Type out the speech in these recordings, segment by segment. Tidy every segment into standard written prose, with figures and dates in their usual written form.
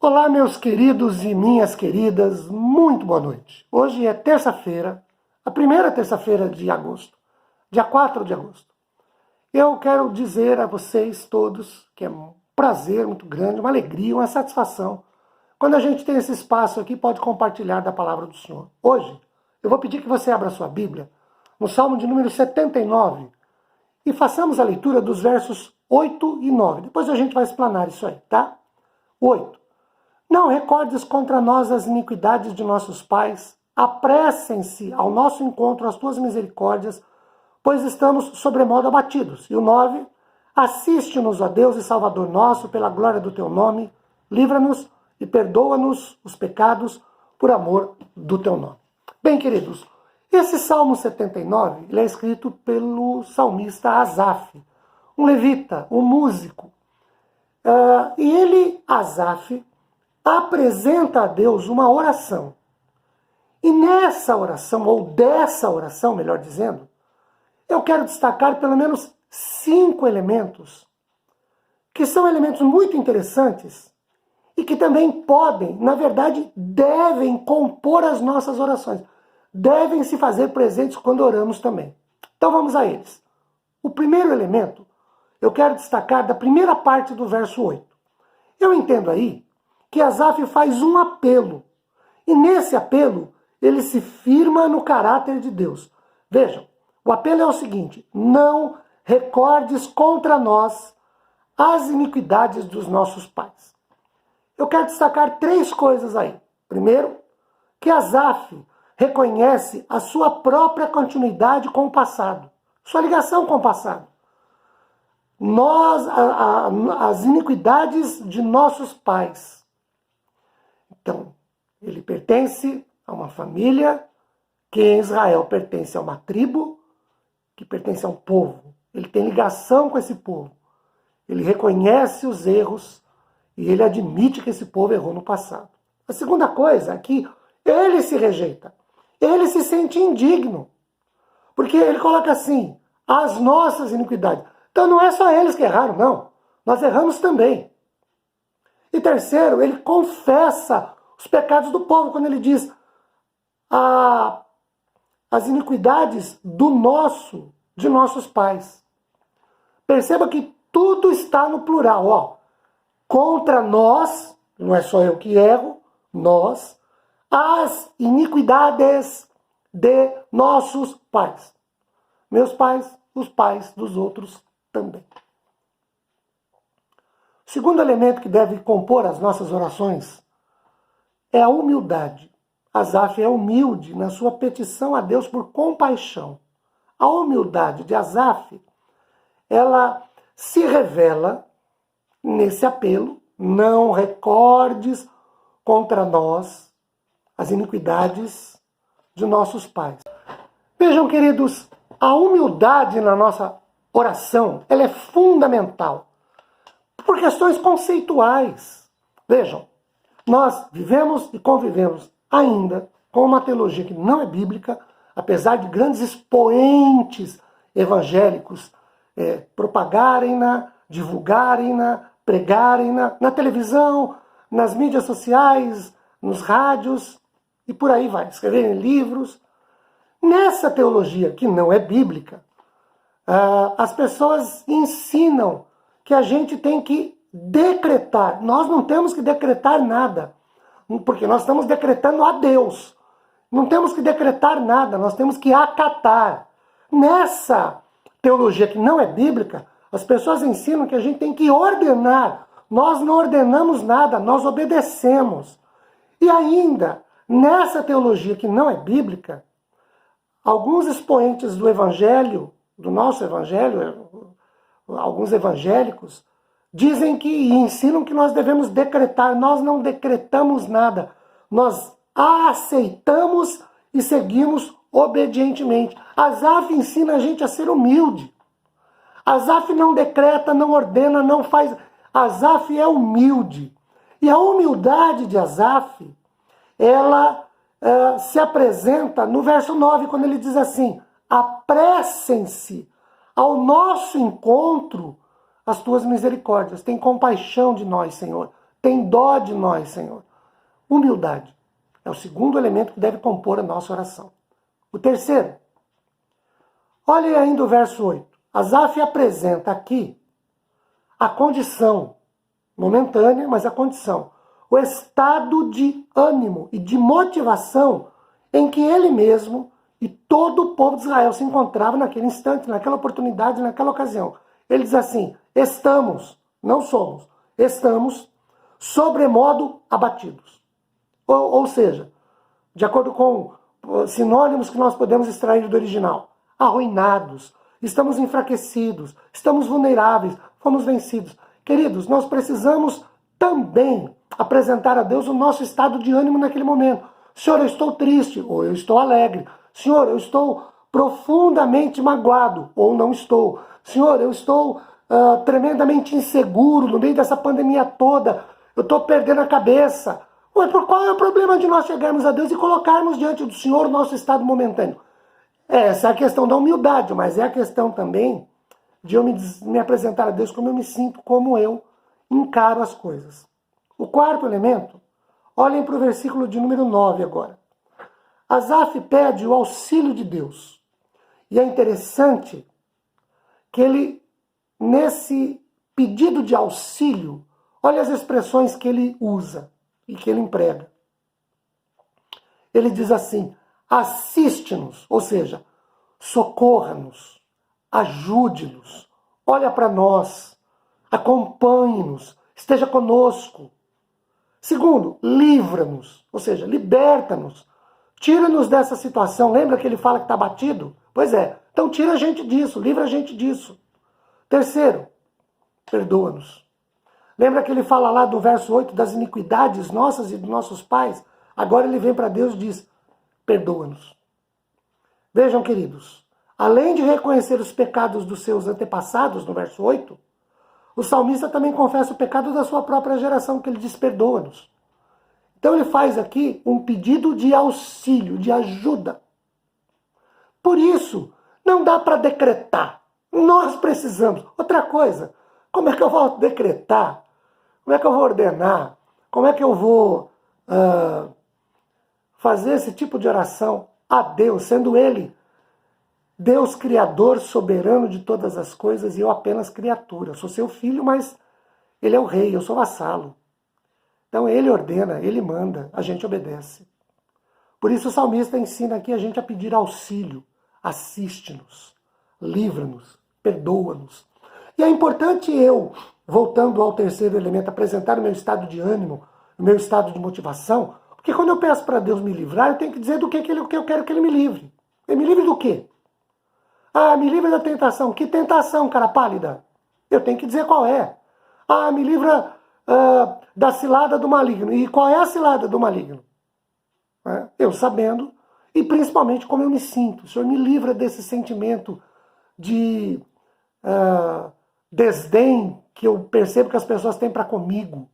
Olá, meus queridos e minhas queridas, muito boa noite. Hoje é terça-feira, a primeira terça-feira de agosto, dia 4 de agosto. Eu quero dizer a vocês todos que é um prazer muito grande, uma alegria, uma satisfação, quando a gente tem esse espaço aqui, pode compartilhar da palavra do Senhor. Hoje, eu vou pedir que você abra sua Bíblia no Salmo de número 79 e façamos a leitura dos versos 8 e 9. Depois a gente vai explanar isso aí, tá? 8. Não recordes contra nós as iniquidades de nossos pais, apressem-se ao nosso encontro as tuas misericórdias, pois estamos sobremodo abatidos. E o 9, assiste-nos, ó Deus e Salvador nosso, pela glória do teu nome, livra-nos e perdoa-nos os pecados por amor do teu nome. Bem, queridos, esse Salmo 79 ele é escrito pelo salmista Asaf, um levita, um músico. E ele, Asaf, apresenta a Deus uma oração. E nessa oração, ou dessa oração, melhor dizendo, eu quero destacar pelo menos 5 elementos, que são elementos muito interessantes e que também podem, na verdade, devem compor as nossas orações. Devem se fazer presentes quando oramos também. Então vamos a eles. O primeiro elemento, eu quero destacar da primeira parte do verso 8. Eu entendo aí que Asaf faz um apelo. E nesse apelo, ele se firma no caráter de Deus. Vejam, o apelo é o seguinte: não recordes contra nós as iniquidades dos nossos pais. Eu quero destacar 3 coisas aí. Primeiro, que Asaf reconhece a sua própria continuidade com o passado, sua ligação com o passado. As iniquidades de nossos pais. Então, ele pertence a uma família que em Israel pertence a uma tribo, que pertence a um povo. Ele tem ligação com esse povo. Ele reconhece os erros e ele admite que esse povo errou no passado. A segunda coisa é que ele se rejeita. Ele se sente indigno. Porque ele coloca assim, as nossas iniquidades. Então não é só eles que erraram, não. Nós erramos também. E terceiro, ele confessa os pecados do povo, quando ele diz as iniquidades de nossos pais. Perceba que tudo está no plural. Ó. Contra nós, não é só eu que erro, nós, as iniquidades de nossos pais. Meus pais, os pais dos outros também. O segundo elemento que deve compor as nossas orações é a humildade. Asaf é humilde na sua petição a Deus por compaixão. A humildade de Asaf, ela se revela nesse apelo: não recordes contra nós as iniquidades de nossos pais. Vejam, queridos, a humildade na nossa oração, ela é fundamental por questões conceituais. Vejam, nós vivemos e convivemos ainda com uma teologia que não é bíblica, apesar de grandes expoentes evangélicos propagarem-na, divulgarem-na, pregarem-na, na televisão, nas mídias sociais, nos rádios e por aí vai, escreverem livros. Nessa teologia que não é bíblica, as pessoas ensinam que a gente tem que decretar. Nós não temos que decretar nada, porque nós estamos decretando a Deus. Não temos que decretar nada, nós temos que acatar. Nessa teologia que não é bíblica, as pessoas ensinam que a gente tem que ordenar. Nós não ordenamos nada, nós obedecemos. E ainda, nessa teologia que não é bíblica, alguns expoentes do evangelho, do nosso evangelho, alguns evangélicos, dizem e ensinam que nós devemos decretar. Nós não decretamos nada. Nós aceitamos e seguimos obedientemente. Asaf ensina a gente a ser humilde. Asaf não decreta, não ordena, não faz. Asaf é humilde. E a humildade de Asaf, ela se apresenta no verso 9, quando ele diz assim: apressem-se ao nosso encontro as tuas misericórdias. Tem compaixão de nós, Senhor. Tem dó de nós, Senhor. Humildade é o segundo elemento que deve compor a nossa oração. O terceiro, olhe ainda o verso 8. Asaf apresenta aqui a condição, momentânea, mas a condição, o estado de ânimo e de motivação em que ele mesmo e todo o povo de Israel se encontrava naquele instante, naquela oportunidade, naquela ocasião. Ele diz assim, estamos, não somos, estamos sobremodo abatidos. Ou seja, de acordo com sinônimos que nós podemos extrair do original, arruinados, estamos enfraquecidos, estamos vulneráveis, fomos vencidos. Queridos, nós precisamos também apresentar a Deus o nosso estado de ânimo naquele momento. Senhor, eu estou triste, ou eu estou alegre. Senhor, eu estou profundamente magoado, ou não estou. Senhor, eu estou tremendamente inseguro no meio dessa pandemia toda. Eu estou perdendo a cabeça. Ué, qual é o problema de nós chegarmos a Deus e colocarmos diante do Senhor o nosso estado momentâneo? Essa é a questão da humildade, mas é a questão também de eu me apresentar a Deus como eu me sinto, como eu encaro as coisas. O quarto elemento, olhem para o versículo de número 9 agora. Asaf pede o auxílio de Deus. E é interessante que ele, nesse pedido de auxílio, olha as expressões que ele usa e que ele emprega. Ele diz assim, assiste-nos, ou seja, socorra-nos, ajude-nos, olha para nós, acompanhe-nos, esteja conosco. Segundo, livra-nos, ou seja, liberta-nos, tira-nos dessa situação. Lembra que ele fala que está batido? Pois é, então tira a gente disso, livra a gente disso. Terceiro, perdoa-nos. Lembra que ele fala lá do verso 8 das iniquidades nossas e dos nossos pais? Agora ele vem para Deus e diz, perdoa-nos. Vejam, queridos, além de reconhecer os pecados dos seus antepassados, no verso 8, o salmista também confessa o pecado da sua própria geração, que ele diz, perdoa-nos. Então ele faz aqui um pedido de auxílio, de ajuda. Por isso, não dá para decretar. Nós precisamos. Outra coisa, como é que eu vou decretar? Como é que eu vou ordenar? Como é que eu vou fazer esse tipo de oração a Deus, sendo Ele Deus criador, soberano de todas as coisas, e eu apenas criatura. Eu sou seu filho, mas Ele é o rei, eu sou vassalo. Então Ele ordena, Ele manda, a gente obedece. Por isso o salmista ensina aqui a gente a pedir auxílio. Assiste-nos, livra-nos, perdoa-nos. E é importante eu, voltando ao terceiro elemento, apresentar o meu estado de ânimo, o meu estado de motivação, porque quando eu peço para Deus me livrar, eu tenho que dizer do que eu quero que Ele me livre. Ele me livre do quê? Ah, me livra da tentação. Que tentação, cara pálida? Eu tenho que dizer qual é. Ah, me livra da cilada do maligno. E qual é a cilada do maligno? Eu sabendo, e principalmente como eu me sinto. O Senhor me livra desse sentimento de desdém que eu percebo que as pessoas têm para comigo.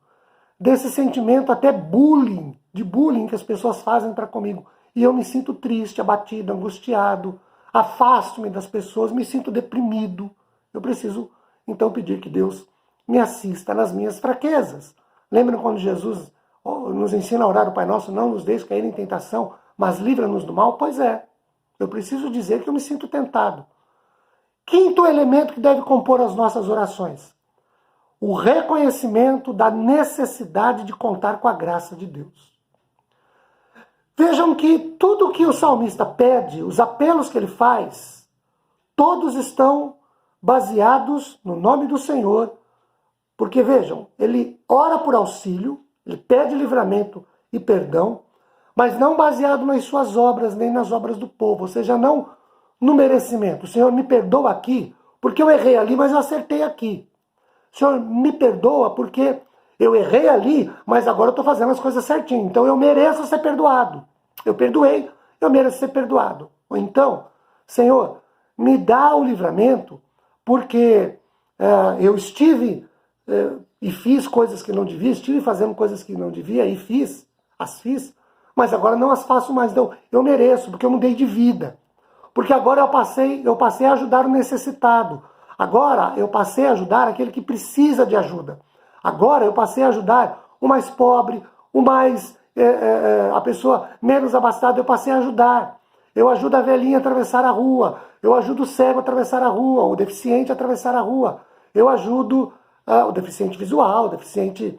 Desse sentimento até de bullying que as pessoas fazem para comigo. E eu me sinto triste, abatido, angustiado, afasto-me das pessoas, me sinto deprimido. Eu preciso, então, pedir que Deus me assista nas minhas fraquezas. Lembram quando Jesus nos ensina a orar o Pai Nosso, não nos deixe cair em tentação, mas livra-nos do mal? Pois é, eu preciso dizer que eu me sinto tentado. Quinto elemento que deve compor as nossas orações: o reconhecimento da necessidade de contar com a graça de Deus. Vejam que tudo que o salmista pede, os apelos que ele faz, todos estão baseados no nome do Senhor, porque vejam, ele ora por auxílio, ele pede livramento e perdão, mas não baseado nas suas obras, nem nas obras do povo, ou seja, não no merecimento. O Senhor me perdoa aqui, porque eu errei ali, mas eu acertei aqui. O Senhor me perdoa porque eu errei ali, mas agora eu estou fazendo as coisas certinho. Então eu mereço ser perdoado. Eu perdoei, eu mereço ser perdoado. Ou então, Senhor, me dá o livramento porque eu estive e fiz coisas que não devia, estive fazendo coisas que não devia e as fiz, mas agora não as faço mais. Então, eu mereço, porque eu mudei de vida. Porque agora eu passei a ajudar o necessitado. Agora eu passei a ajudar aquele que precisa de ajuda. Agora eu passei a ajudar o mais pobre, o mais a pessoa menos abastada, eu passei a ajudar. Eu ajudo a velhinha a atravessar a rua, eu ajudo o cego a atravessar a rua, o deficiente a atravessar a rua, eu ajudo o deficiente visual, o deficiente,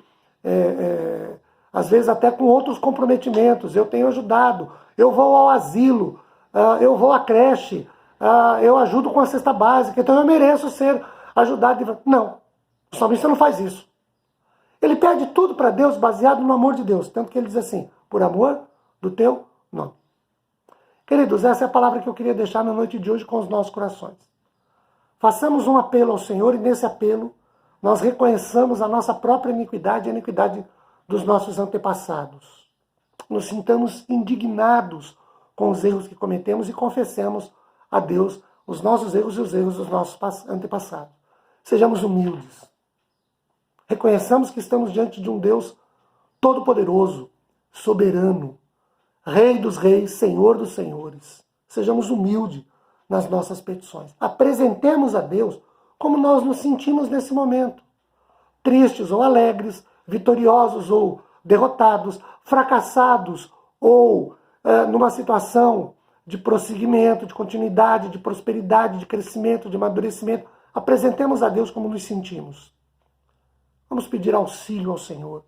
às vezes até com outros comprometimentos, eu tenho ajudado, eu vou ao asilo, eu vou à creche, eu ajudo com a cesta básica, então eu mereço ser ajudado. Não, o salmista não faz isso. Ele pede tudo para Deus baseado no amor de Deus, tanto que ele diz assim, por amor do teu nome. Queridos, essa é a palavra que eu queria deixar na noite de hoje com os nossos corações. Façamos um apelo ao Senhor e nesse apelo nós reconheçamos a nossa própria iniquidade e a iniquidade dos nossos antepassados. Nos sintamos indignados com os erros que cometemos e confessemos a Deus os nossos erros e os erros dos nossos antepassados. Sejamos humildes. Reconheçamos que estamos diante de um Deus todo-poderoso, soberano, Rei dos reis, Senhor dos senhores. Sejamos humildes nas nossas petições. Apresentemos a Deus como nós nos sentimos nesse momento. Tristes ou alegres, vitoriosos ou derrotados, fracassados ou numa situação de prosseguimento, de continuidade, de prosperidade, de crescimento, de amadurecimento. Apresentemos a Deus como nos sentimos. Vamos pedir auxílio ao Senhor.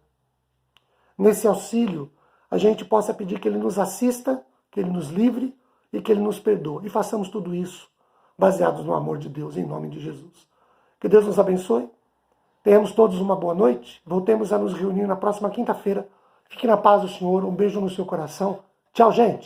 Nesse auxílio, a gente possa pedir que Ele nos assista, que Ele nos livre e que Ele nos perdoe. E façamos tudo isso baseados no amor de Deus, em nome de Jesus. Que Deus nos abençoe. Tenhamos todos uma boa noite. Voltemos a nos reunir na próxima quinta-feira. Fique na paz do Senhor. Um beijo no seu coração. Tchau, gente.